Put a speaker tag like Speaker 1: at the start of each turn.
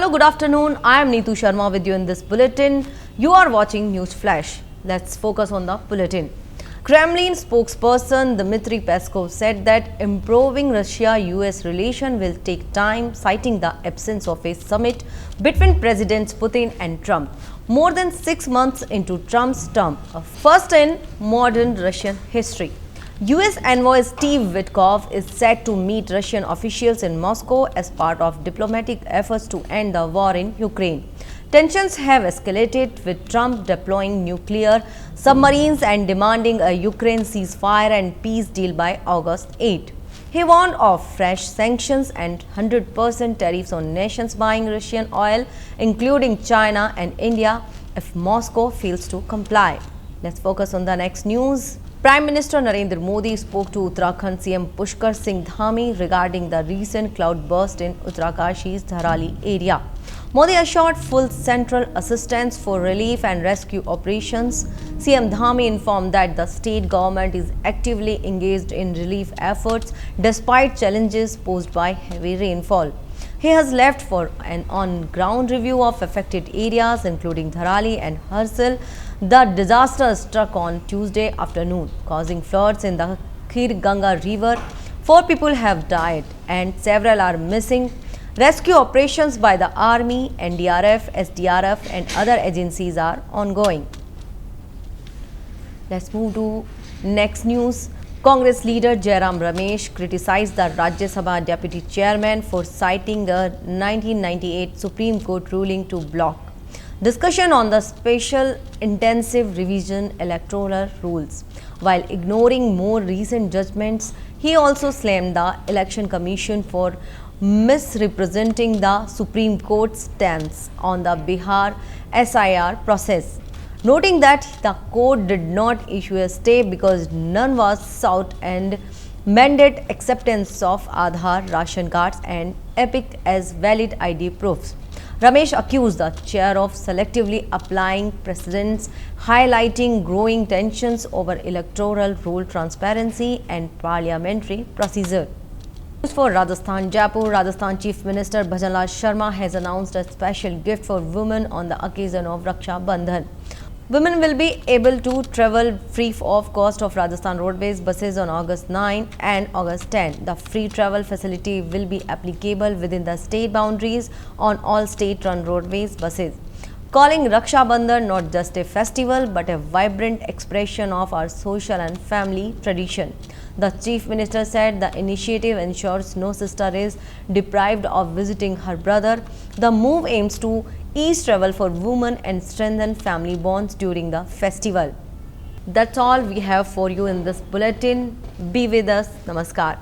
Speaker 1: Hello, good afternoon. I am Neetu Sharma with you in this bulletin. You are watching News Flash. Let's focus on the bulletin. Kremlin spokesperson Dmitry Peskov said that improving Russia-US relation will take time, citing the absence of a summit between Presidents Putin and Trump. More than 6 months into Trump's term, first in modern Russian history. US envoy Steve Witkoff is set to meet Russian officials in Moscow as part of diplomatic efforts to end the war in Ukraine. Tensions have escalated with Trump deploying nuclear submarines and demanding a Ukraine ceasefire and peace deal by August 8. He warned of fresh sanctions and 100% tariffs on nations buying Russian oil, including China and India, if Moscow fails to comply. Let's focus on the next news. Prime Minister Narendra Modi spoke to Uttarakhand CM Pushkar Singh Dhami regarding the recent cloud burst in Uttarakashi's Dharali area. Modi assured full central assistance for relief and rescue operations. CM Dhami informed that the state government is actively engaged in relief efforts despite challenges posed by heavy rainfall. He has left for an on-ground review of affected areas including Dharali and Harsal. The disaster struck on Tuesday afternoon, causing floods in the Khir Ganga river. 4 people have died and several are missing. Rescue operations by the Army, NDRF, SDRF and other agencies are ongoing. Let's move to next news. Congress leader Jairam Ramesh criticized the Rajya Sabha deputy chairman for citing the 1998 Supreme Court ruling to block discussion on the special intensive revision electoral rules. While ignoring more recent judgments, he also slammed the Election Commission for misrepresenting the Supreme Court's stance on the Bihar SIR process, noting that the court did not issue a stay because none was sought and mandated acceptance of Aadhaar, ration cards and EPIC as valid ID proofs. Ramesh accused the chair of selectively applying precedents, highlighting growing tensions over electoral rule transparency and parliamentary procedure. For Rajasthan, Jaipur, Rajasthan Chief Minister Bhajanlal Sharma has announced a special gift for women on the occasion of Raksha Bandhan. Women will be able to travel free of cost of Rajasthan Roadways buses on August 9 and August 10. The free travel facility will be applicable within the state boundaries on all state-run roadways buses, calling Raksha Bandhan not just a festival but a vibrant expression of our social and family tradition. The Chief Minister said the initiative ensures no sister is deprived of visiting her brother. The move aims to ease travel for women and strengthen family bonds during the festival. That's all we have for you in this bulletin. Be with us. Namaskar.